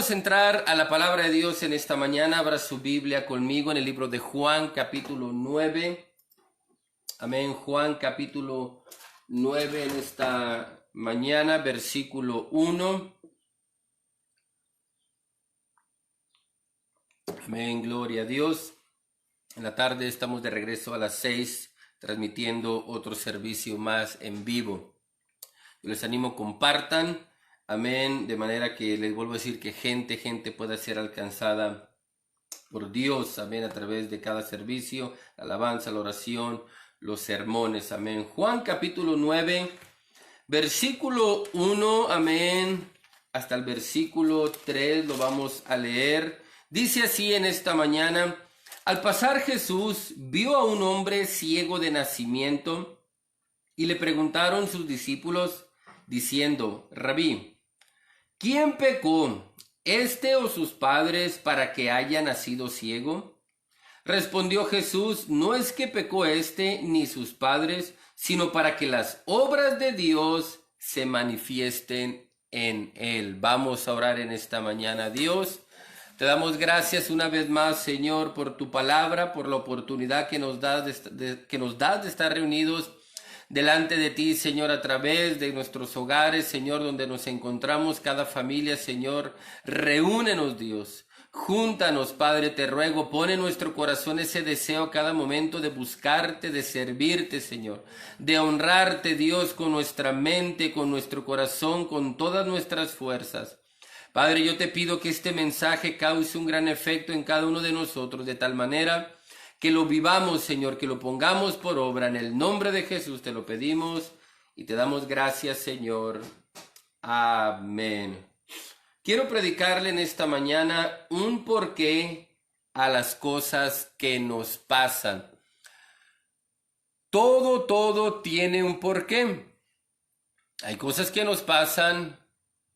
Vamos a entrar a la palabra de Dios en esta mañana. Abra su Biblia conmigo en el libro de Juan, capítulo 9. Amén. Juan, capítulo 9 en esta mañana, versículo 1. Amén. Gloria a Dios. En la tarde estamos de regreso a las 6, transmitiendo otro servicio más en vivo. Yo les animo, compartan. Amén, de manera que les vuelvo a decir que gente pueda ser alcanzada por Dios, amén, a través de cada servicio, la alabanza, la oración, los sermones, amén. Juan capítulo 9, versículo 1, amén, hasta el versículo 3 lo vamos a leer. Dice así en esta mañana: al pasar Jesús vio a un hombre ciego de nacimiento y le preguntaron sus discípulos diciendo: Rabí, ¿quién pecó, este o sus padres, para que haya nacido ciego? Respondió Jesús: no es que pecó este ni sus padres, sino para que las obras de Dios se manifiesten en él. Vamos a orar en esta mañana. Dios, te damos gracias una vez más, Señor, por tu palabra, por la oportunidad que nos das de estar reunidos delante de ti, Señor, a través de nuestros hogares, Señor, donde nos encontramos, cada familia, Señor. Reúnenos, Dios. Júntanos, Padre, te ruego. Pone en nuestro corazón ese deseo a cada momento de buscarte, de servirte, Señor. De honrarte, Dios, con nuestra mente, con nuestro corazón, con todas nuestras fuerzas. Padre, yo te pido que este mensaje cause un gran efecto en cada uno de nosotros, de tal manera que lo vivamos, Señor, que lo pongamos por obra. En el nombre de Jesús te lo pedimos y te damos gracias, Señor. Amén. Quiero predicarle en esta mañana un porqué a las cosas que nos pasan. Todo tiene un porqué. Hay cosas que nos pasan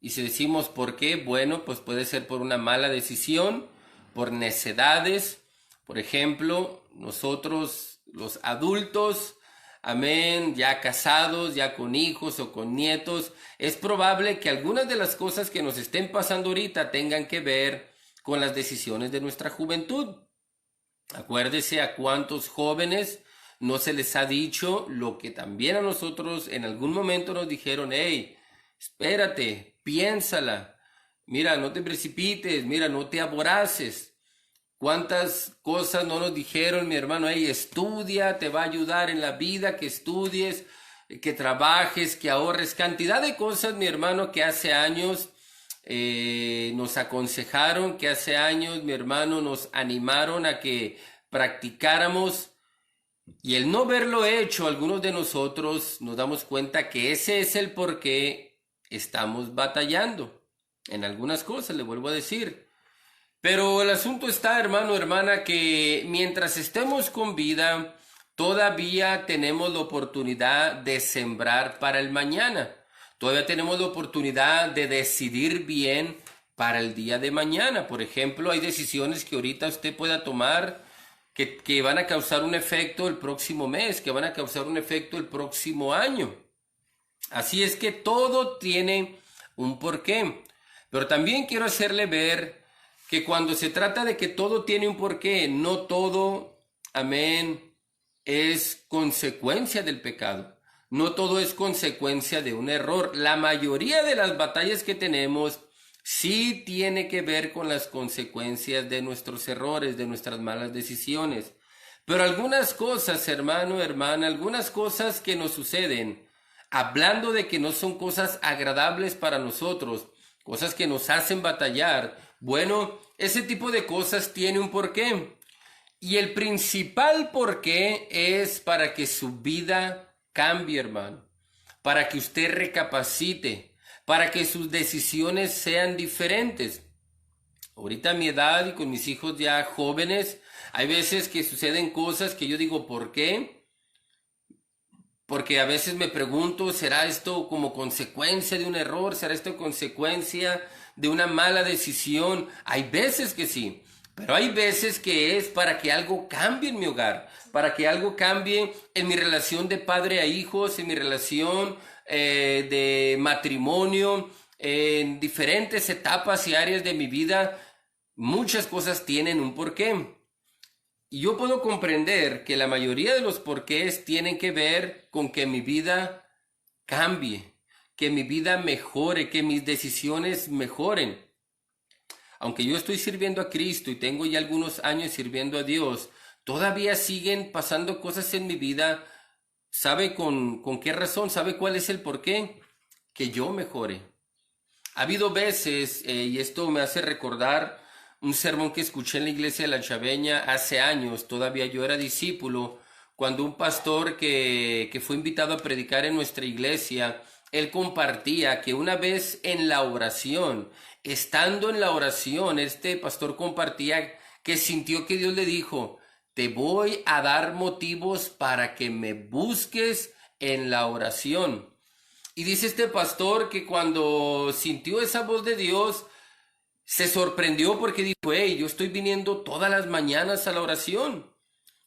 y si decimos por qué, bueno, pues puede ser por una mala decisión, por necedades. Por ejemplo, nosotros los adultos, amén, ya casados, ya con hijos o con nietos, es probable que algunas de las cosas que nos estén pasando ahorita tengan que ver con las decisiones de nuestra juventud. Acuérdese a cuántos jóvenes no se les ha dicho lo que también a nosotros en algún momento nos dijeron: hey, espérate, piénsala, mira, no te precipites, mira, no te aboraces. ¿Cuántas cosas no nos dijeron, mi hermano? Hey, estudia, te va a ayudar en la vida, que estudies, que trabajes, que ahorres. Cantidad de cosas, mi hermano, que hace años nos aconsejaron, que hace años, mi hermano, nos animaron a que practicáramos. Y el no verlo hecho, algunos de nosotros nos damos cuenta que ese es el por qué estamos batallando en algunas cosas, le vuelvo a decir. Pero el asunto está, hermano, hermana, que mientras estemos con vida, todavía tenemos la oportunidad de sembrar para el mañana. Todavía tenemos la oportunidad de decidir bien para el día de mañana. Por ejemplo, hay decisiones que ahorita usted pueda tomar que van a causar un efecto el próximo mes, que van a causar un efecto el próximo año. Así es que todo tiene un porqué. Pero también quiero hacerle ver que cuando se trata de que todo tiene un porqué, no todo, amén, es consecuencia del pecado. No todo es consecuencia de un error. La mayoría de las batallas que tenemos sí tiene que ver con las consecuencias de nuestros errores, de nuestras malas decisiones. Pero algunas cosas, hermano, hermana, algunas cosas que nos suceden, hablando de que no son cosas agradables para nosotros, cosas que nos hacen batallar, bueno, ese tipo de cosas tiene un porqué. Y el principal porqué es para que su vida cambie, hermano. Para que usted recapacite. Para que sus decisiones sean diferentes. Ahorita a mi edad y con mis hijos ya jóvenes, hay veces que suceden cosas que yo digo, ¿por qué? Porque a veces me pregunto, ¿será esto como consecuencia de un error? ¿Será esto consecuencia de una mala decisión? Hay veces que sí, pero hay veces que es para que algo cambie en mi hogar, para que algo cambie en mi relación de padre a hijos, en mi relación de matrimonio, en diferentes etapas y áreas de mi vida, muchas cosas tienen un porqué. Y yo puedo comprender que la mayoría de los porqués tienen que ver con que mi vida cambie, que mi vida mejore, que mis decisiones mejoren. Aunque yo estoy sirviendo a Cristo y tengo ya algunos años sirviendo a Dios, todavía siguen pasando cosas en mi vida. ¿Sabe con qué razón? ¿Sabe cuál es el porqué? Que yo mejore. Ha habido veces, y esto me hace recordar un sermón que escuché en la iglesia de La Chaveña hace años, todavía yo era discípulo, cuando un pastor que fue invitado a predicar en nuestra iglesia, él compartía que una vez en la oración, estando en la oración, este pastor compartía que sintió que Dios le dijo: te voy a dar motivos para que me busques en la oración. Y dice este pastor que cuando sintió esa voz de Dios, se sorprendió porque dijo: hey, yo estoy viniendo todas las mañanas a la oración.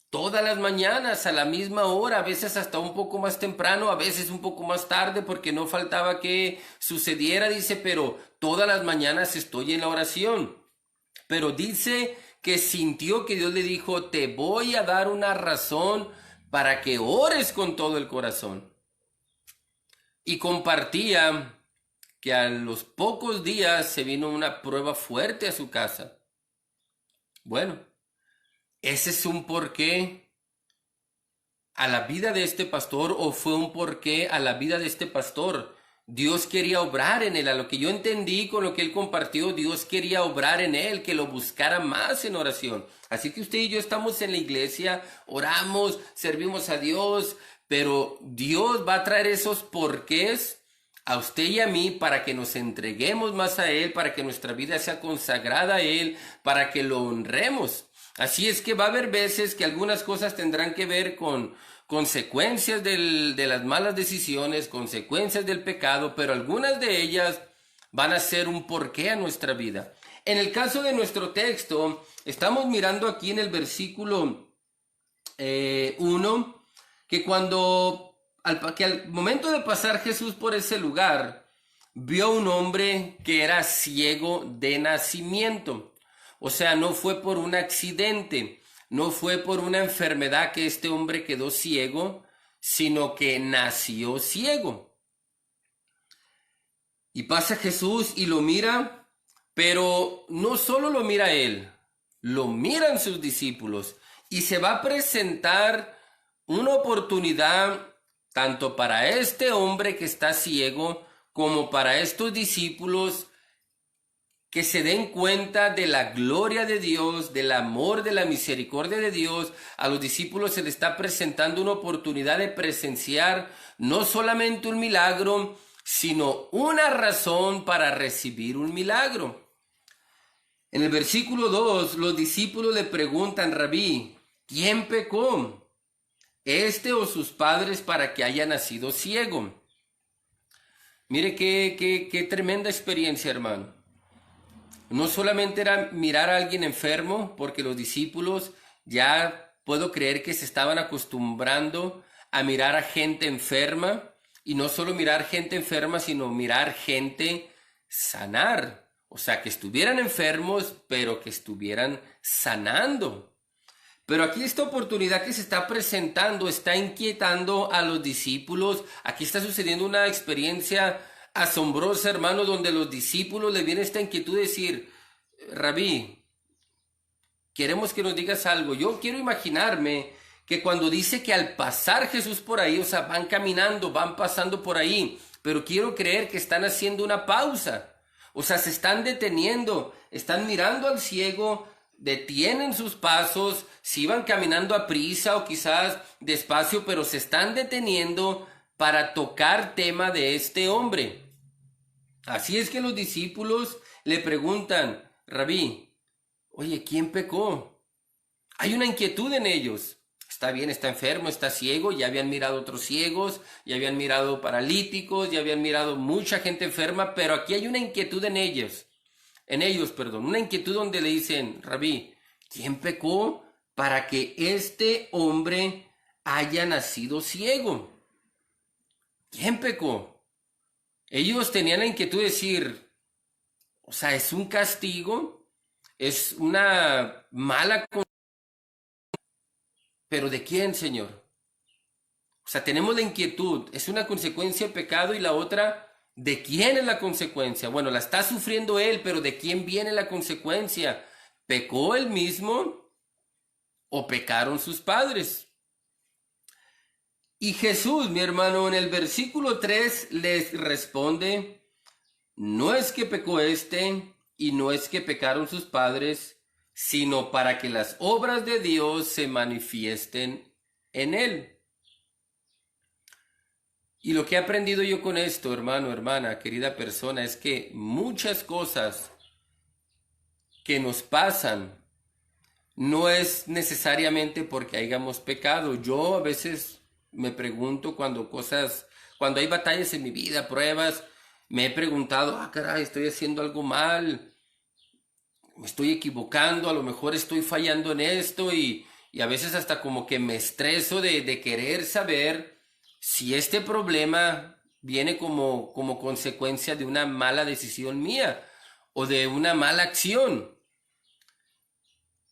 Todas las mañanas a la misma hora, a veces hasta un poco más temprano, a veces un poco más tarde porque no faltaba que sucediera, dice, pero todas las mañanas estoy en la oración. Pero dice que sintió que Dios le dijo: te voy a dar una razón para que ores con todo el corazón. Y compartía que a los pocos días se vino una prueba fuerte a su casa. Bueno, ese es un porqué a la vida de este pastor, o fue un porqué a la vida de este pastor. Dios quería obrar en él, a lo que yo entendí con lo que él compartió, Dios quería obrar en él, que lo buscara más en oración. Así que usted y yo estamos en la iglesia, oramos, servimos a Dios, pero Dios va a traer esos porqués a usted y a mí para que nos entreguemos más a Él, para que nuestra vida sea consagrada a Él, para que lo honremos. Así es que va a haber veces que algunas cosas tendrán que ver con consecuencias de las malas decisiones, consecuencias del pecado, pero algunas de ellas van a ser un porqué a nuestra vida. En el caso de nuestro texto, estamos mirando aquí en el versículo 1, que al momento de pasar Jesús por ese lugar, vio a un hombre que era ciego de nacimiento. O sea, no fue por un accidente, no fue por una enfermedad que este hombre quedó ciego, sino que nació ciego. Y pasa Jesús y lo mira, pero no solo lo mira él, lo miran sus discípulos, y se va a presentar una oportunidad tanto para este hombre que está ciego como para estos discípulos, que se den cuenta de la gloria de Dios, del amor, de la misericordia de Dios. A los discípulos se les está presentando una oportunidad de presenciar no solamente un milagro, sino una razón para recibir un milagro. En el versículo 2, los discípulos le preguntan: Rabí, ¿quién pecó, este o sus padres, para que haya nacido ciego? Mire qué tremenda experiencia, hermano. No solamente era mirar a alguien enfermo, porque los discípulos, ya puedo creer que se estaban acostumbrando a mirar a gente enferma, y no solo mirar gente enferma, sino mirar gente sanar. O sea, que estuvieran enfermos, pero que estuvieran sanando. Pero aquí esta oportunidad que se está presentando está inquietando a los discípulos. Aquí está sucediendo una experiencia asombrosa, hermano, donde los discípulos le viene esta inquietud de decir: Rabí, queremos que nos digas algo. Yo quiero imaginarme que cuando dice que al pasar Jesús por ahí, o sea, van caminando, van pasando por ahí, pero quiero creer que están haciendo una pausa. O sea, se están deteniendo, están mirando al ciego, detienen sus pasos, si van caminando a prisa o quizás despacio, pero se están deteniendo para tocar tema de este hombre. Así es que los discípulos le preguntan: Rabí, oye, ¿quién pecó? Hay una inquietud en ellos. Está bien, está enfermo, está ciego, ya habían mirado otros ciegos, ya habían mirado paralíticos, ya habían mirado mucha gente enferma, pero aquí hay una inquietud en ellos, una inquietud donde le dicen: Rabí, ¿quién pecó para que este hombre haya nacido ciego? ¿Quién pecó? Ellos tenían la inquietud de decir, o sea, es un castigo, es una mala, pero ¿de quién, Señor? O sea, tenemos la inquietud, es una consecuencia de pecado y la otra, ¿de quién es la consecuencia? Bueno, la está sufriendo él, pero ¿de quién viene la consecuencia? ¿Pecó él mismo o pecaron sus padres? Y Jesús, mi hermano, en el versículo 3 les responde, no es que pecó este y no es que pecaron sus padres, sino para que las obras de Dios se manifiesten en él. Y lo que he aprendido yo con esto, hermano, hermana, querida persona, es que muchas cosas que nos pasan no es necesariamente porque hayamos pecado. Yo a veces me pregunto cuando hay batallas en mi vida, pruebas, me he preguntado, caray, estoy haciendo algo mal, me estoy equivocando, a lo mejor estoy fallando en esto y a veces hasta como que me estreso de querer saber si este problema viene como consecuencia de una mala decisión mía o de una mala acción.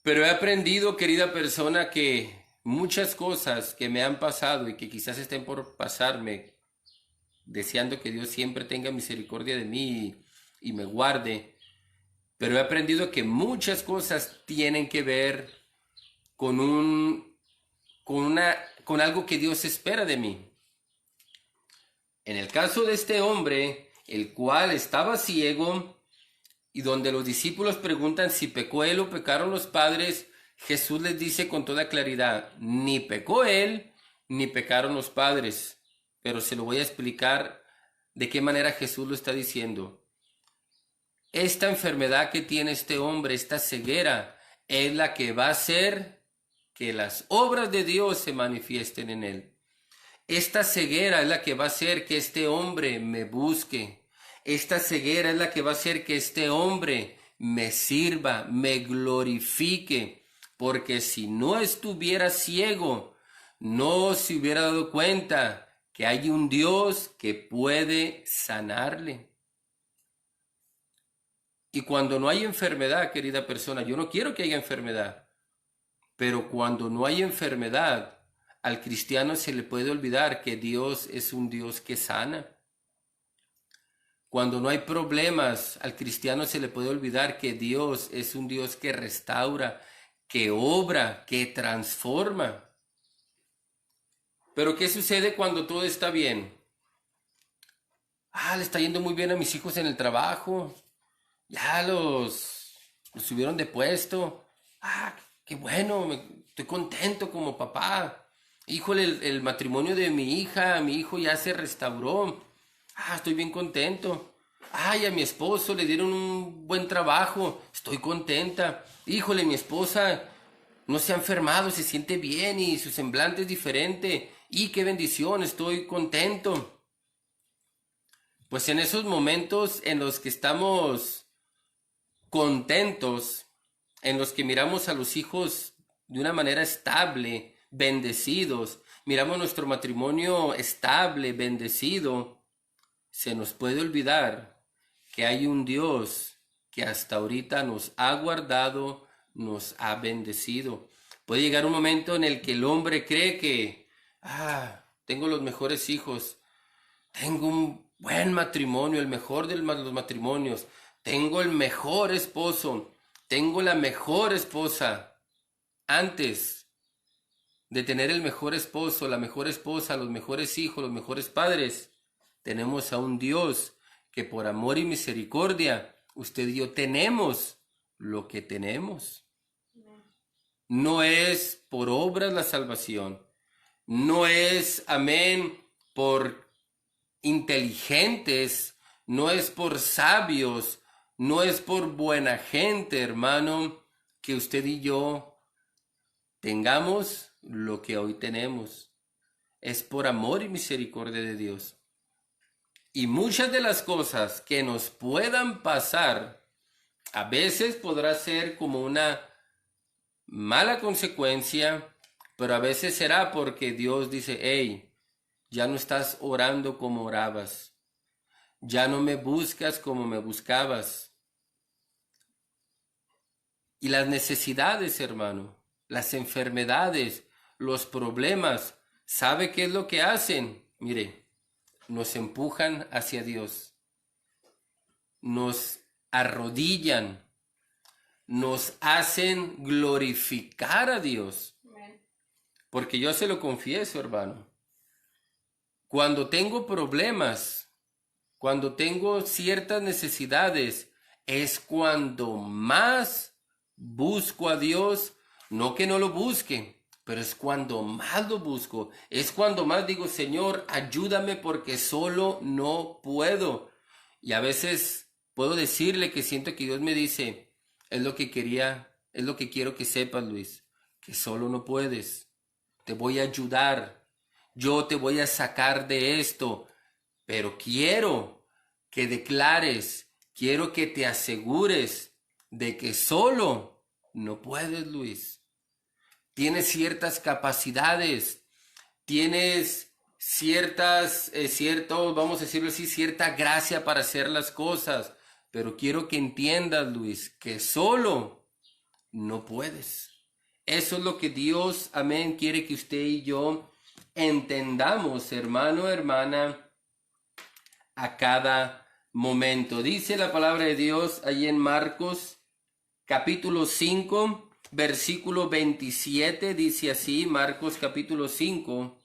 Pero he aprendido, querida persona, que muchas cosas que me han pasado y que quizás estén por pasarme, deseando que Dios siempre tenga misericordia de mí y me guarde, pero he aprendido que muchas cosas tienen que ver con con algo que Dios espera de mí. En el caso de este hombre, el cual estaba ciego, y donde los discípulos preguntan si pecó él o pecaron los padres, Jesús les dice con toda claridad, ni pecó él, ni pecaron los padres. Pero se lo voy a explicar de qué manera Jesús lo está diciendo. Esta enfermedad que tiene este hombre, esta ceguera, es la que va a hacer que las obras de Dios se manifiesten en él. Esta ceguera es la que va a hacer que este hombre me busque. Esta ceguera es la que va a hacer que este hombre me sirva, me glorifique. Porque si no estuviera ciego, no se hubiera dado cuenta que hay un Dios que puede sanarle. Y cuando no hay enfermedad, querida persona, yo no quiero que haya enfermedad, pero cuando no hay enfermedad, al cristiano se le puede olvidar que Dios es un Dios que sana. Cuando no hay problemas, al cristiano se le puede olvidar que Dios es un Dios que restaura, que obra, que transforma. Pero ¿qué sucede cuando todo está bien? Le está yendo muy bien a mis hijos en el trabajo. Ya los subieron de puesto. Qué bueno, estoy contento como papá. Híjole, el matrimonio de mi hija, mi hijo ya se restauró. Estoy bien contento. A mi esposo le dieron un buen trabajo. Estoy contenta. Híjole, mi esposa no se ha enfermado, se siente bien y su semblante es diferente. Y qué bendición, estoy contento. Pues en esos momentos en los que estamos contentos, en los que miramos a los hijos de una manera estable, bendecidos, miramos nuestro matrimonio estable, bendecido, se nos puede olvidar que hay un Dios que hasta ahorita nos ha guardado, nos ha bendecido. Puede llegar un momento en el que el hombre cree que, tengo los mejores hijos, tengo un buen matrimonio, el mejor de los matrimonios, tengo el mejor esposo, tengo la mejor esposa. Antes de tener el mejor esposo, la mejor esposa, los mejores hijos, los mejores padres, tenemos a un Dios que por amor y misericordia, usted y yo tenemos lo que tenemos. No es por obras la salvación, no es, amén, por inteligentes, no es por sabios, no es por buena gente, hermano, que usted y yo tengamos lo que hoy tenemos. Es por amor y misericordia de Dios. Y muchas de las cosas que nos puedan pasar, a veces podrá ser como una mala consecuencia, pero a veces será porque Dios dice, hey, ya no estás orando como orabas. Ya no me buscas como me buscabas. Y las necesidades, hermano, las enfermedades, los problemas, ¿sabe qué es lo que hacen? Mire, nos empujan hacia Dios, nos arrodillan, nos hacen glorificar a Dios. Porque yo se lo confieso, hermano. Cuando tengo problemas, cuando tengo ciertas necesidades, es cuando más busco a Dios. No que no lo busque, pero es cuando más lo busco. Es cuando más digo, Señor, ayúdame porque solo no puedo. Y a veces puedo decirle que siento que Dios me dice, es lo que quería, es lo que quiero que sepas, Luis, que solo no puedes. Te voy a ayudar. Yo te voy a sacar de esto. Pero quiero que declares, quiero que te asegures de que solo no puedes, Luis. Tienes ciertas capacidades, tienes vamos a decirlo así, cierta gracia para hacer las cosas. Pero quiero que entiendas, Luis, que solo no puedes. Eso es lo que Dios, amén, quiere que usted y yo entendamos, hermano, hermana, a cada momento. Dice la palabra de Dios ahí en Marcos capítulo 5, versículo 27, dice así, Marcos capítulo 5,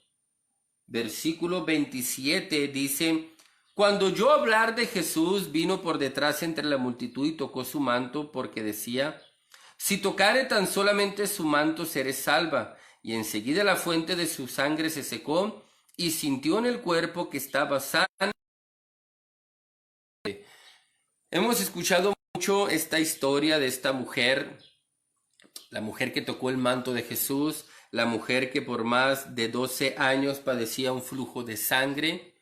versículo 27, dice, cuando oyó hablar de Jesús, vino por detrás entre la multitud y tocó su manto, porque decía, si tocare tan solamente su manto, seré salva. Y enseguida la fuente de su sangre se secó, y sintió en el cuerpo que estaba sano. Hemos escuchado mucho esta historia de esta mujer, la mujer que tocó el manto de Jesús, la mujer que por más de 12 años padecía un flujo de sangre.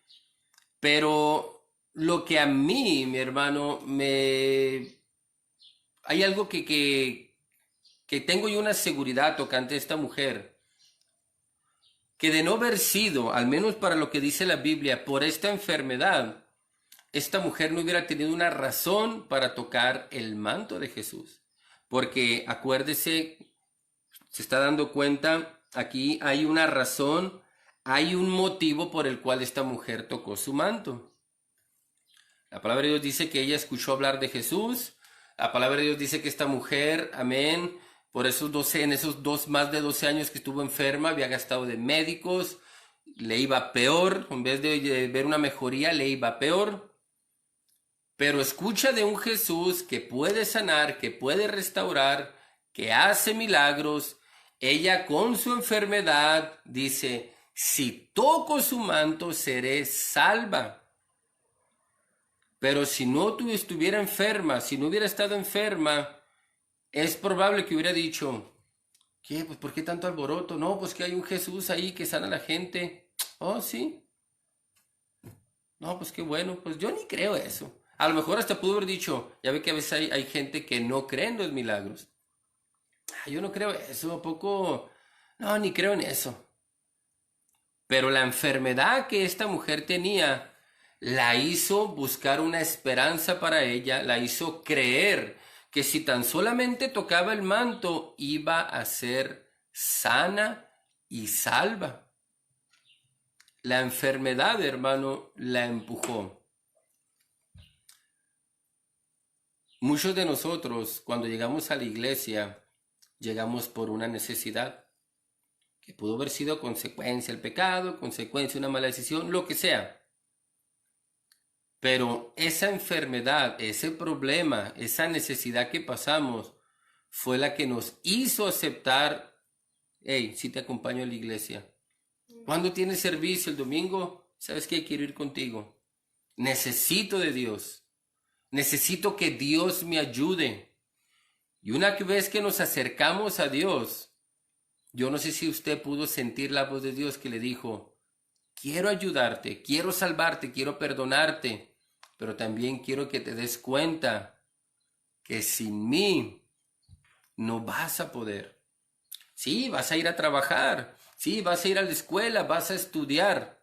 Pero lo que a mí, mi hermano, hay algo que tengo yo una seguridad tocante a esta mujer, que de no haber sido, al menos para lo que dice la Biblia, por esta enfermedad, esta mujer no hubiera tenido una razón para tocar el manto de Jesús. Porque acuérdese, se está dando cuenta, aquí hay una razón, hay un motivo por el cual esta mujer tocó su manto. La palabra de Dios dice que ella escuchó hablar de Jesús. La palabra de Dios dice que esta mujer, amén, por esos 12, en esos más de 12 años que estuvo enferma, había gastado de médicos, le iba peor, en vez de ver una mejoría, le iba peor. Pero escucha de un Jesús que puede sanar, que puede restaurar, que hace milagros. Ella con su enfermedad dice, si toco su manto seré salva. Pero si no estuviera enferma, si no hubiera estado enferma, es probable que hubiera dicho, ¿qué? Pues ¿por qué tanto alboroto? No, pues que hay un Jesús ahí que sana a la gente. Oh, sí. No, pues qué bueno, pues yo ni creo eso. A lo mejor hasta pudo haber dicho, ya ve que a veces hay gente que no cree en los milagros. Yo no creo eso, ¿a poco? No, ni creo en eso. Pero la enfermedad que esta mujer tenía la hizo buscar una esperanza para ella, la hizo creer que si tan solamente tocaba el manto iba a ser sana y salva. La enfermedad, hermano, la empujó. Muchos de nosotros, cuando llegamos a la iglesia, llegamos por una necesidad, que pudo haber sido consecuencia del pecado, consecuencia de una mala decisión, lo que sea. Pero esa enfermedad, ese problema, esa necesidad que pasamos, fue la que nos hizo aceptar, hey, si te acompaño a la iglesia. ¿Cuándo tienes servicio? El domingo, ¿sabes que quiero ir contigo? Necesito de Dios. Necesito que Dios me ayude. Y una vez que nos acercamos a Dios, yo no sé si usted pudo sentir la voz de Dios que le dijo, quiero ayudarte, quiero salvarte, quiero perdonarte, pero también quiero que te des cuenta que sin mí no vas a poder. Sí, vas a ir a trabajar, sí, vas a ir a la escuela, vas a estudiar,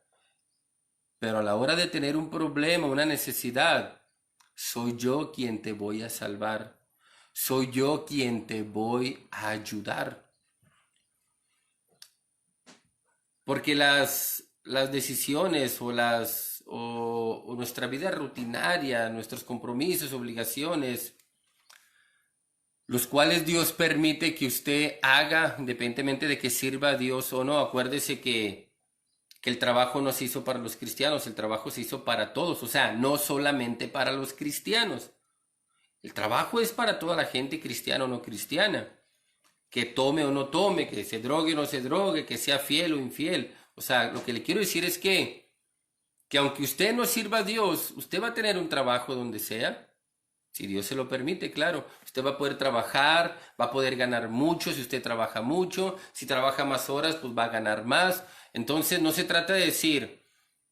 pero a la hora de tener un problema, una necesidad, soy yo quien te voy a salvar. Soy yo quien te voy a ayudar. Porque las decisiones o nuestra vida rutinaria, nuestros compromisos, obligaciones, los cuales Dios permite que usted haga, independientemente de que sirva a Dios o no. Acuérdese que el trabajo no se hizo para los cristianos, el trabajo se hizo para todos, o sea, no solamente para los cristianos. El trabajo es para toda la gente, cristiana o no cristiana, que tome o no tome, que se drogue o no se drogue, que sea fiel o infiel. O sea, lo que le quiero decir es que aunque usted no sirva a Dios, usted va a tener un trabajo donde sea. Si Dios se lo permite, claro, usted va a poder trabajar, va a poder ganar mucho si usted trabaja mucho, si trabaja más horas, pues va a ganar más. Entonces no se trata de decir,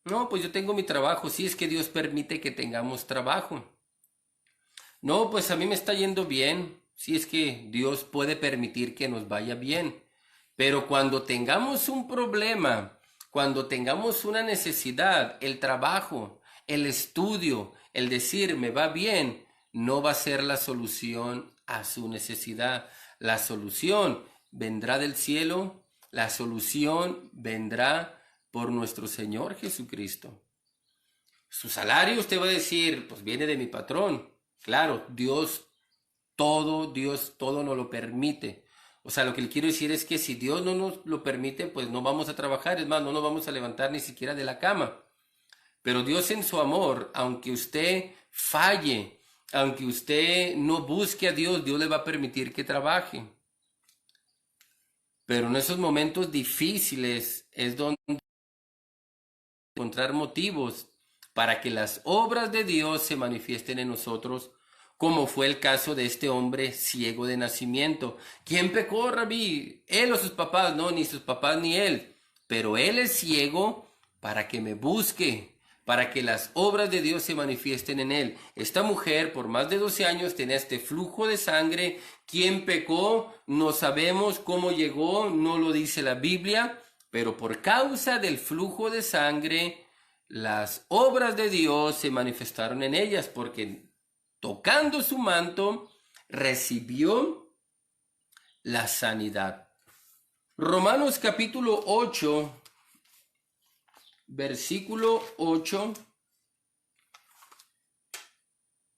no, pues yo tengo mi trabajo, sí es que Dios permite que tengamos trabajo. No, pues a mí me está yendo bien, sí es que Dios puede permitir que nos vaya bien. Pero cuando tengamos un problema, cuando tengamos una necesidad, el trabajo, el estudio, el decir me va bien, no va a ser la solución a su necesidad. La solución vendrá del cielo, la solución vendrá por nuestro Señor Jesucristo. Su salario usted va a decir, pues viene de mi patrón. Claro, Dios todo nos lo permite. O sea, lo que le quiero decir es que si Dios no nos lo permite, pues no vamos a trabajar, es más, no nos vamos a levantar ni siquiera de la cama. Pero Dios en su amor, aunque usted falle, aunque usted no busque a Dios, Dios le va a permitir que trabaje. Pero en esos momentos difíciles es donde encontrar motivos para que las obras de Dios se manifiesten en nosotros, como fue el caso de este hombre ciego de nacimiento. ¿Quién pecó, Rabí? ¿Él o sus papás? No, ni sus papás ni él. Pero él es ciego para que me busque, para que las obras de Dios se manifiesten en él. Esta mujer por más de 12 años tenía este flujo de sangre. ¿Quién pecó? No sabemos cómo llegó, no lo dice la Biblia, pero por causa del flujo de sangre, las obras de Dios se manifestaron en ellas, porque tocando su manto, recibió la sanidad. Romanos capítulo 8, versículo 8,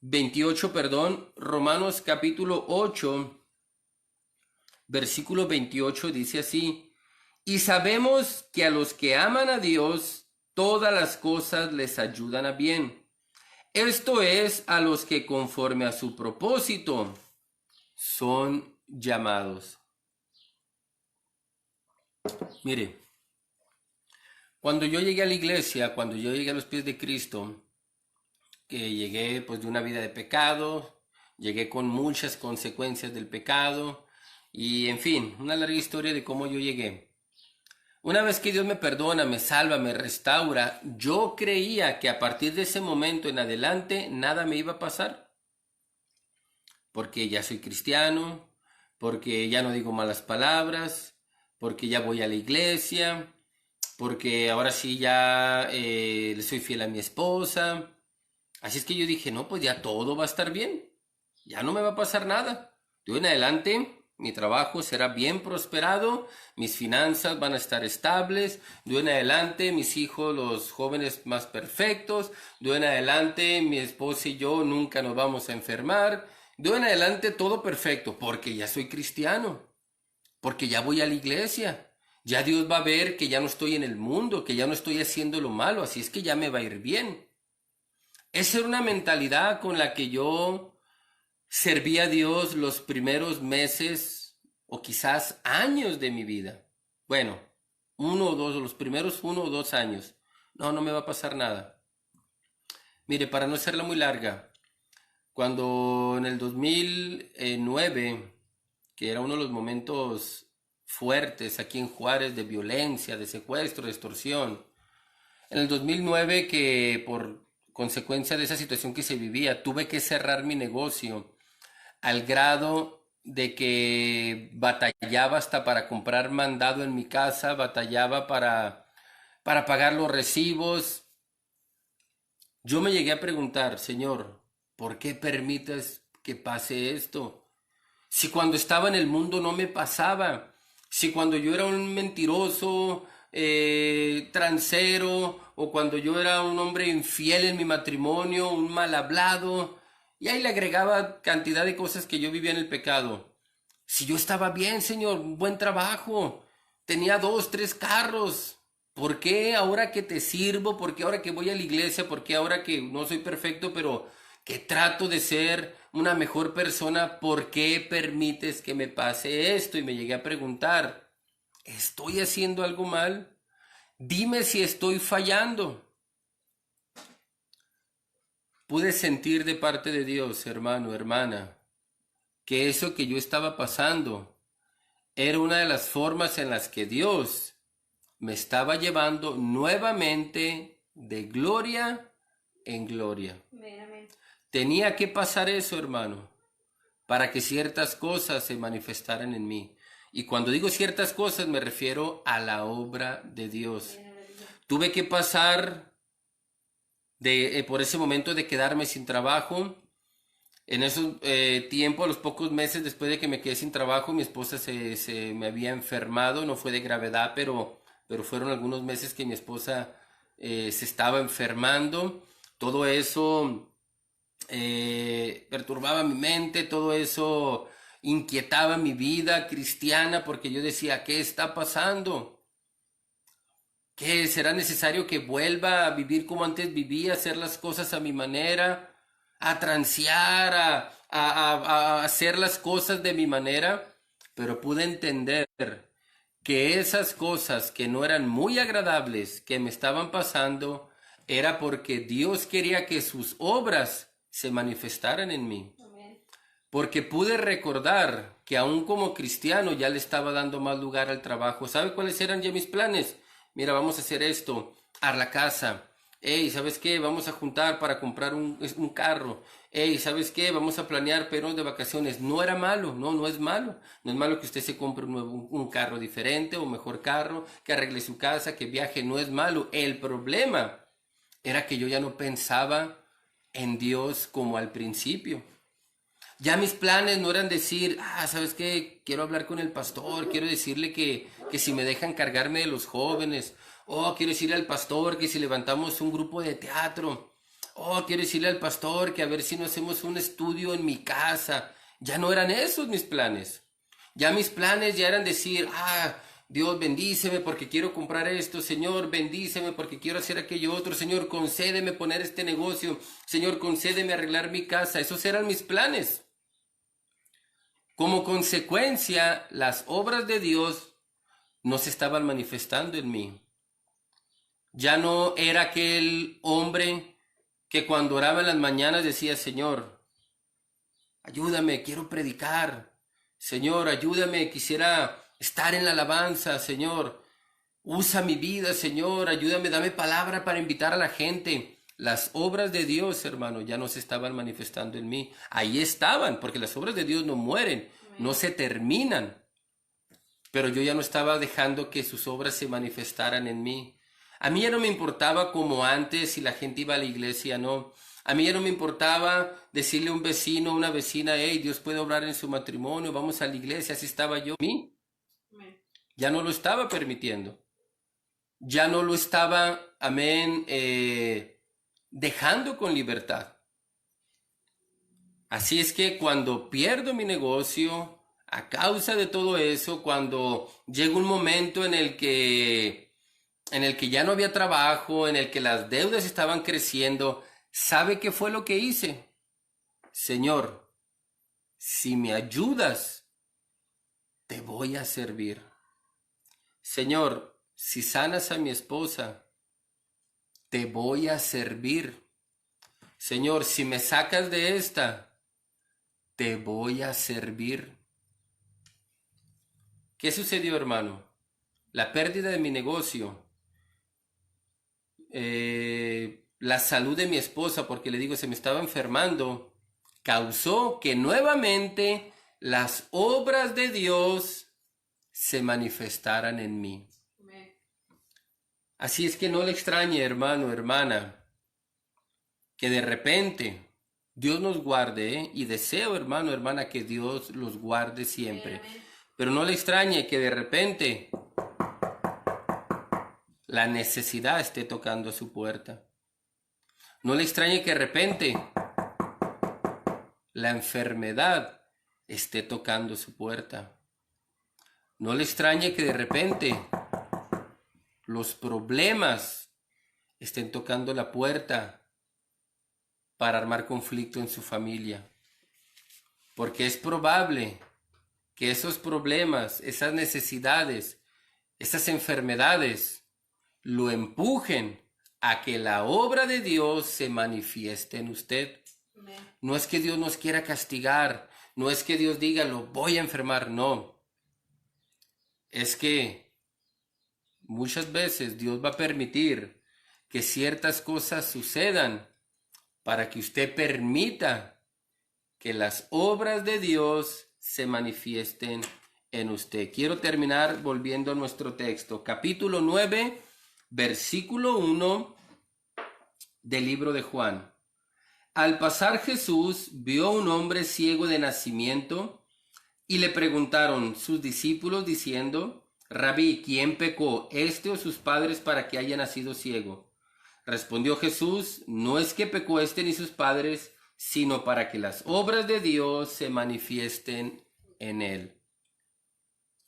28, perdón. Romanos capítulo 8, versículo 28 dice así: y sabemos que a los que aman a Dios, todas las cosas les ayudan a bien. Esto es, a los que conforme a su propósito son llamados. Mire, cuando yo llegué a la iglesia, cuando yo llegué a los pies de Cristo, que llegué pues de una vida de pecado, llegué con muchas consecuencias del pecado y en fin, una larga historia de cómo yo llegué. Una vez que Dios me perdona, me salva, me restaura, yo creía que a partir de ese momento en adelante nada me iba a pasar. Porque ya soy cristiano, porque ya no digo malas palabras, porque ya voy a la iglesia, porque ahora sí ya le soy fiel a mi esposa. Así es que yo dije, no, pues ya todo va a estar bien, ya no me va a pasar nada. De hoy en adelante mi trabajo será bien prosperado, mis finanzas van a estar estables, de hoy en adelante mis hijos, los jóvenes más perfectos, de hoy en adelante mi esposa y yo nunca nos vamos a enfermar, de hoy en adelante todo perfecto, porque ya soy cristiano, porque ya voy a la iglesia, ya Dios va a ver que ya no estoy en el mundo, que ya no estoy haciendo lo malo, así es que ya me va a ir bien. Esa era una mentalidad con la que yo serví a Dios los primeros meses o quizás años de mi vida. Bueno, los primeros 1 o 2 años. No, no me va a pasar nada. Mire, para no hacerla muy larga, cuando en el 2009, que era uno de los momentos fuertes aquí en Juárez de violencia, de secuestro, de extorsión, en el 2009 que por consecuencia de esa situación que se vivía, tuve que cerrar mi negocio al grado de que batallaba hasta para comprar mandado en mi casa, batallaba para pagar los recibos. Yo me llegué a preguntar, Señor, ¿por qué permites que pase esto? Si cuando estaba en el mundo no me pasaba, si cuando yo era un mentiroso, transero, o cuando yo era un hombre infiel en mi matrimonio, un mal hablado, y ahí le agregaba cantidad de cosas que yo vivía en el pecado. Si yo estaba bien, Señor, un buen trabajo, tenía 2, 3 carros, ¿por qué ahora que te sirvo? ¿Por qué ahora que voy a la iglesia? ¿Por qué ahora que no soy perfecto, pero que trato de ser una mejor persona? ¿Por qué permites que me pase esto? Y me llegué a preguntar, ¿estoy haciendo algo mal? Dime si estoy fallando. Pude sentir de parte de Dios, hermano, hermana, que eso que yo estaba pasando era una de las formas en las que Dios me estaba llevando nuevamente de gloria en gloria. Amén. Tenía que pasar eso, hermano, para que ciertas cosas se manifestaran en mí. Y cuando digo ciertas cosas me refiero a la obra de Dios. Tuve que pasar por ese momento de quedarme sin trabajo. En ese tiempo, a los pocos meses después de que me quedé sin trabajo, mi esposa se me había enfermado, no fue de gravedad, pero fueron algunos meses que mi esposa se estaba enfermando. Todo eso perturbaba mi mente, todo eso inquietaba mi vida cristiana, porque yo decía, ¿qué está pasando? ¿Qué será necesario que vuelva a vivir como antes vivía, hacer las cosas a mi manera, a transear, a hacer las cosas de mi manera? Pero pude entender que esas cosas que no eran muy agradables que me estaban pasando era porque Dios quería que sus obras se manifestaran en mí. Amén. Porque pude recordar que aún como cristiano ya le estaba dando más lugar al trabajo. ¿Sabe cuáles eran ya mis planes? Mira, vamos a hacer esto, a la casa. Hey, ¿sabes qué? Vamos a juntar para comprar un carro. Hey, ¿sabes qué? Vamos a planear periodos de vacaciones. No era malo, no es malo. No es malo que usted se compre un carro diferente o mejor carro, que arregle su casa, que viaje. No es malo. El problema era que yo ya no pensaba en Dios como al principio. Ya mis planes no eran decir, ¿sabes qué? Quiero hablar con el pastor, quiero decirle que si me dejan cargarme de los jóvenes, quiero decirle al pastor que si levantamos un grupo de teatro, quiero decirle al pastor que a ver si no hacemos un estudio en mi casa. Ya no eran esos mis planes. Ya mis planes ya eran decir, Dios bendíceme porque quiero comprar esto, Señor bendíceme porque quiero hacer aquello otro, Señor concédeme poner este negocio, Señor concédeme arreglar mi casa. Esos eran mis planes. Como consecuencia, las obras de Dios no se estaban manifestando en mí. Ya no era aquel hombre que cuando oraba en las mañanas decía, Señor, ayúdame, quiero predicar. Señor, ayúdame, quisiera estar en la alabanza, Señor. Usa mi vida, Señor, ayúdame, dame palabra para invitar a la gente. Las obras de Dios, hermano, ya no se estaban manifestando en mí. Ahí estaban, porque las obras de Dios no mueren, no se terminan. Pero yo ya no estaba dejando que sus obras se manifestaran en mí. A mí ya no me importaba como antes si la gente iba a la iglesia o no. A mí ya no me importaba decirle a un vecino, a una vecina, hey, Dios puede obrar en su matrimonio, vamos a la iglesia, así estaba yo. A mí ya no lo estaba permitiendo. Ya no lo estaba, amén, dejando con libertad. Así es que cuando pierdo mi negocio, a causa de todo eso, cuando llega un momento en el que ya no había trabajo, en el que las deudas estaban creciendo, ¿sabe qué fue lo que hice? Señor, si me ayudas, te voy a servir. Señor, si sanas a mi esposa, te voy a servir. Señor, si me sacas de esta, te voy a servir. ¿Qué sucedió, hermano? La pérdida de mi negocio, la salud de mi esposa, porque le digo, se me estaba enfermando, causó que nuevamente las obras de Dios se manifestaran en mí. Así es que no le extrañe, hermano, hermana, que de repente Dios nos guarde, ¿eh? Y deseo, hermano, hermana, que Dios los guarde siempre. Pero no le extrañe que de repente la necesidad esté tocando a su puerta. No le extrañe que de repente la enfermedad esté tocando su puerta. No le extrañe que de repente los problemas estén tocando la puerta para armar conflicto en su familia. Porque es probable que esos problemas, esas necesidades, esas enfermedades lo empujen a que la obra de Dios se manifieste en usted. No es que Dios nos quiera castigar, no es que Dios diga lo voy a enfermar, no. Es que muchas veces Dios va a permitir que ciertas cosas sucedan para que usted permita que las obras de Dios se manifiesten en usted. Quiero terminar volviendo a nuestro texto, capítulo 9, versículo 1 del libro de Juan. Al pasar Jesús vio a un hombre ciego de nacimiento y le preguntaron sus discípulos diciendo, Rabí, ¿quién pecó, este o sus padres, para que haya nacido ciego? Respondió Jesús, no es que pecó este ni sus padres, sino para que las obras de Dios se manifiesten en él.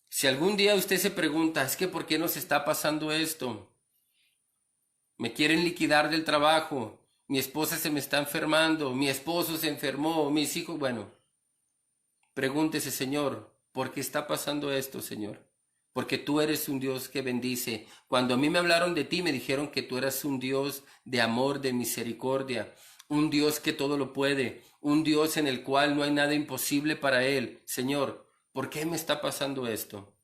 Si algún día usted se pregunta, es que ¿por qué nos está pasando esto? Me quieren liquidar del trabajo, mi esposa se me está enfermando, mi esposo se enfermó, mis hijos, bueno, pregúntese, Señor, ¿por qué está pasando esto, Señor? Porque tú eres un Dios que bendice. Cuando a mí me hablaron de ti, me dijeron que tú eras un Dios de amor, de misericordia, un Dios que todo lo puede, un Dios en el cual no hay nada imposible para Él. Señor, ¿por qué me está pasando esto?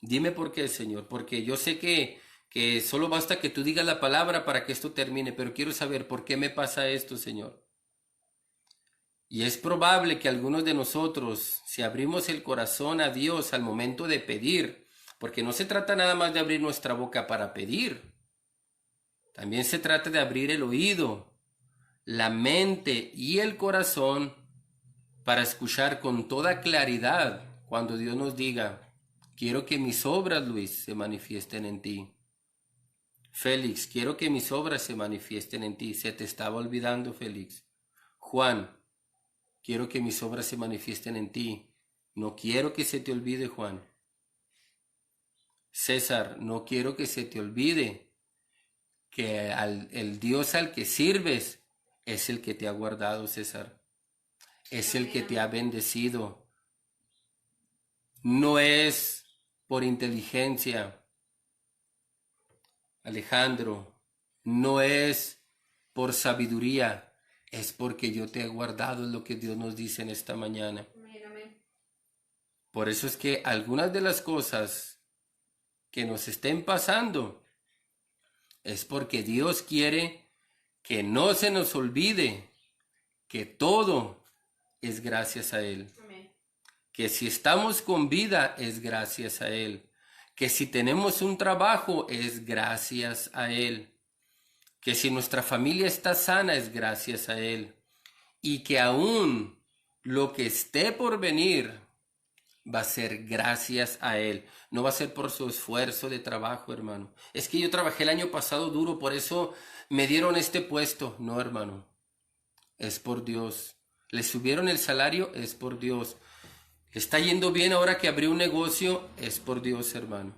Dime por qué, Señor, porque yo sé que solo basta que tú digas la palabra para que esto termine, pero quiero saber por qué me pasa esto, Señor. Y es probable que algunos de nosotros, si abrimos el corazón a Dios al momento de pedir, porque no se trata nada más de abrir nuestra boca para pedir, también se trata de abrir el oído, la mente y el corazón para escuchar con toda claridad cuando Dios nos diga, quiero que mis obras, Luis, se manifiesten en ti. Félix, quiero que mis obras se manifiesten en ti. Se te estaba olvidando, Félix. Juan, quiero que mis obras se manifiesten en ti. No quiero que se te olvide, Juan. César, no quiero que se te olvide que el Dios al que sirves es el que te ha guardado, César. Es el que te ha bendecido. No es por inteligencia, Alejandro, no es por sabiduría, es porque yo te he guardado, es lo que Dios nos dice en esta mañana. Por eso es que algunas de las cosas que nos estén pasando es porque Dios quiere que no se nos olvide que todo es gracias a Él. Que si estamos con vida es gracias a Él. Que si tenemos un trabajo es gracias a Él. Que si nuestra familia está sana es gracias a Él. Y que aún lo que esté por venir va a ser gracias a Él. No va a ser por su esfuerzo de trabajo, hermano. Es que yo trabajé el año pasado duro, por eso me dieron este puesto. No, hermano. Es por Dios. Le subieron el salario, es por Dios. Le está yendo bien ahora que abrió un negocio, es por Dios, hermano.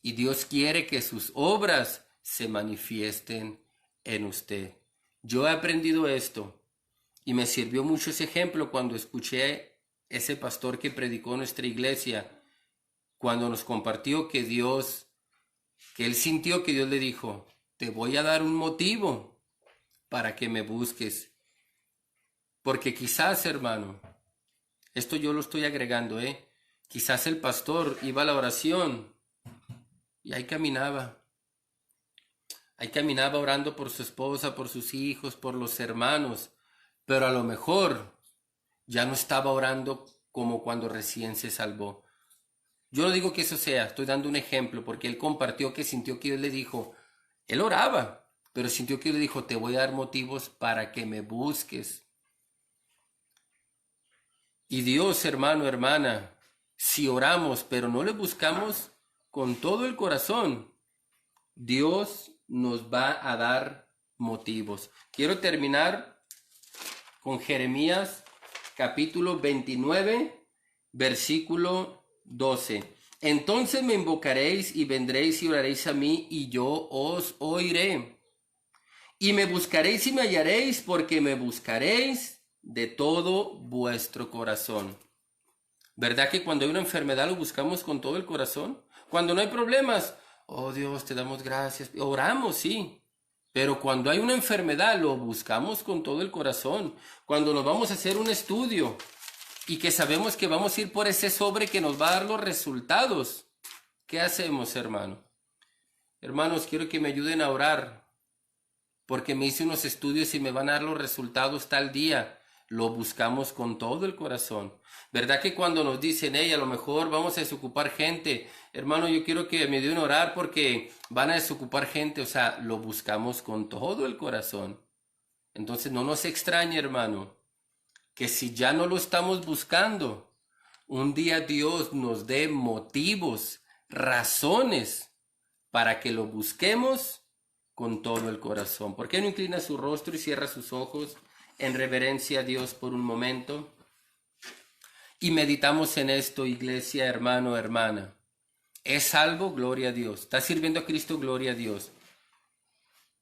Y Dios quiere que sus obras se manifiesten en usted. Yo he aprendido esto y me sirvió mucho ese ejemplo cuando escuché ese pastor que predicó en nuestra iglesia, cuando nos compartió que él sintió que Dios le dijo, te voy a dar un motivo para que me busques. Porque quizás, hermano, esto yo lo estoy agregando, quizás el pastor iba a la oración y ahí caminaba. Ahí caminaba orando por su esposa, por sus hijos, por los hermanos. Pero a lo mejor ya no estaba orando como cuando recién se salvó. Yo no digo que eso sea, estoy dando un ejemplo porque él compartió que sintió que Dios le dijo, él oraba, pero sintió que le dijo, te voy a dar motivos para que me busques. Y Dios, hermano, hermana, si oramos, pero no le buscamos con todo el corazón, Dios nos va a dar motivos. Quiero terminar con Jeremías capítulo 29, versículo 12. Entonces me invocaréis y vendréis y oraréis a mí y yo os oiré. Y me buscaréis y me hallaréis porque me buscaréis de todo vuestro corazón. ¿Verdad que cuando hay una enfermedad lo buscamos con todo el corazón? Cuando no hay problemas, oh Dios, te damos gracias. Oramos, sí. Pero cuando hay una enfermedad lo buscamos con todo el corazón. Cuando nos vamos a hacer un estudio y que sabemos que vamos a ir por ese sobre que nos va a dar los resultados, ¿qué hacemos, hermano? Hermanos, quiero que me ayuden a orar, porque me hice unos estudios y me van a dar los resultados tal día. Lo buscamos con todo el corazón. ¿Verdad que cuando nos dicen, hey, a lo mejor vamos a desocupar gente, hermano, yo quiero que me ayuden a orar porque van a desocupar gente? O sea, lo buscamos con todo el corazón. Entonces no nos extrañe, hermano, que si ya no lo estamos buscando, un día Dios nos dé motivos, razones para que lo busquemos con todo el corazón. ¿Por qué no inclina su rostro y cierra sus ojos en reverencia a Dios por un momento? Y meditamos en esto, iglesia, hermano, hermana. ¿Es salvo? Gloria a Dios. ¿Está sirviendo a Cristo? Gloria a Dios.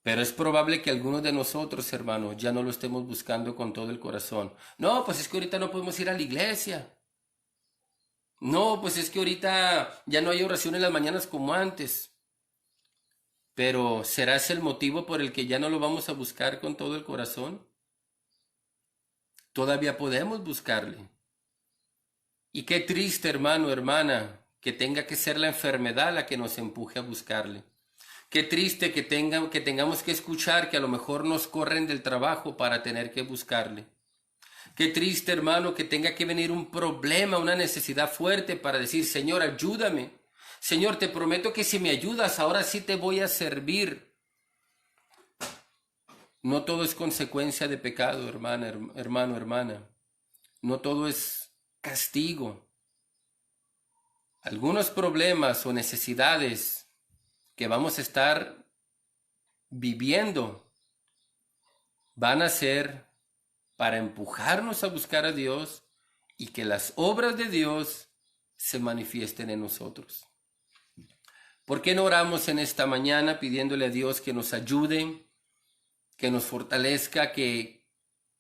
Pero es probable que algunos de nosotros, hermanos, ya no lo estemos buscando con todo el corazón. No, pues es que ahorita no podemos ir a la iglesia. No, pues es que ahorita ya no hay oración en las mañanas como antes. Pero ¿será ese el motivo por el que ya no lo vamos a buscar con todo el corazón? Todavía podemos buscarle. Y qué triste, hermano, hermana, que tenga que ser la enfermedad la que nos empuje a buscarle. Qué triste que tengamos que escuchar que a lo mejor nos corren del trabajo para tener que buscarle. Qué triste, hermano, que tenga que venir un problema, una necesidad fuerte para decir, Señor, ayúdame. Señor, te prometo que si me ayudas, ahora sí te voy a servir. No todo es consecuencia de pecado, hermano, hermana. No todo es castigo. Algunos problemas o necesidades que vamos a estar viviendo van a ser para empujarnos a buscar a Dios y que las obras de Dios se manifiesten en nosotros. ¿Por qué no oramos en esta mañana pidiéndole a Dios que nos ayude, que nos fortalezca, que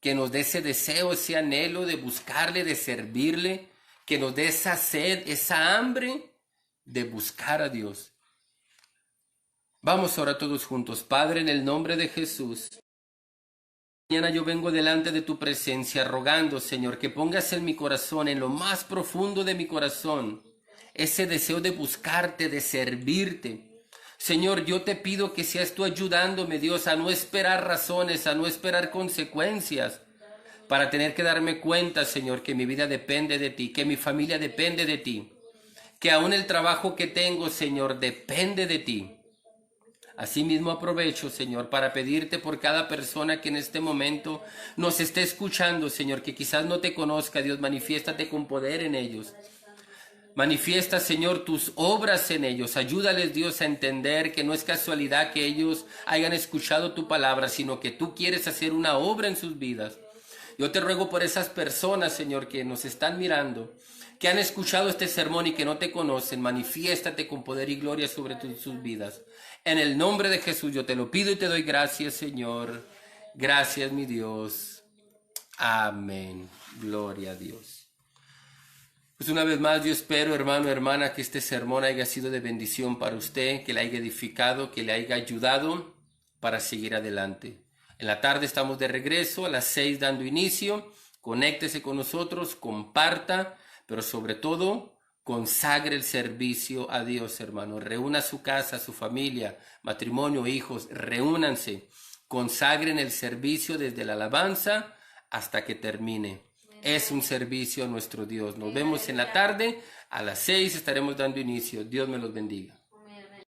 nos dé ese deseo, ese anhelo de buscarle, de servirle, que nos dé esa sed, esa hambre de buscar a Dios? Vamos ahora todos juntos. Padre, en el nombre de Jesús, mañana yo vengo delante de tu presencia rogando, Señor, que pongas en mi corazón, en lo más profundo de mi corazón, ese deseo de buscarte, de servirte. Señor, yo te pido que seas tú ayudándome, Dios, a no esperar razones, a no esperar consecuencias, para tener que darme cuenta, Señor, que mi vida depende de ti, que mi familia depende de ti, que aún el trabajo que tengo, Señor, depende de ti. Asimismo aprovecho, Señor, para pedirte por cada persona que en este momento nos esté escuchando, Señor, que quizás no te conozca, Dios, manifiéstate con poder en ellos. Manifiesta, Señor, tus obras en ellos. Ayúdales, Dios, a entender que no es casualidad que ellos hayan escuchado tu palabra, sino que tú quieres hacer una obra en sus vidas. Yo te ruego por esas personas, Señor, que nos están mirando, que han escuchado este sermón y que no te conocen. Manifiéstate con poder y gloria sobre sus vidas. En el nombre de Jesús yo te lo pido y te doy gracias, Señor. Gracias, mi Dios. Amén. Gloria a Dios. Pues una vez más yo espero, hermano, hermana, que este sermón haya sido de bendición para usted, que le haya edificado, que le haya ayudado para seguir adelante. En la tarde estamos de regreso a las 6 dando inicio. Conéctese con nosotros, comparta, pero sobre todo consagre el servicio a Dios, hermano. Reúna su casa, su familia, matrimonio, hijos, reúnanse. Consagren el servicio desde la alabanza hasta que termine. Es un servicio a nuestro Dios. Nos vemos en la tarde. A las 6 estaremos dando inicio. Dios me los bendiga.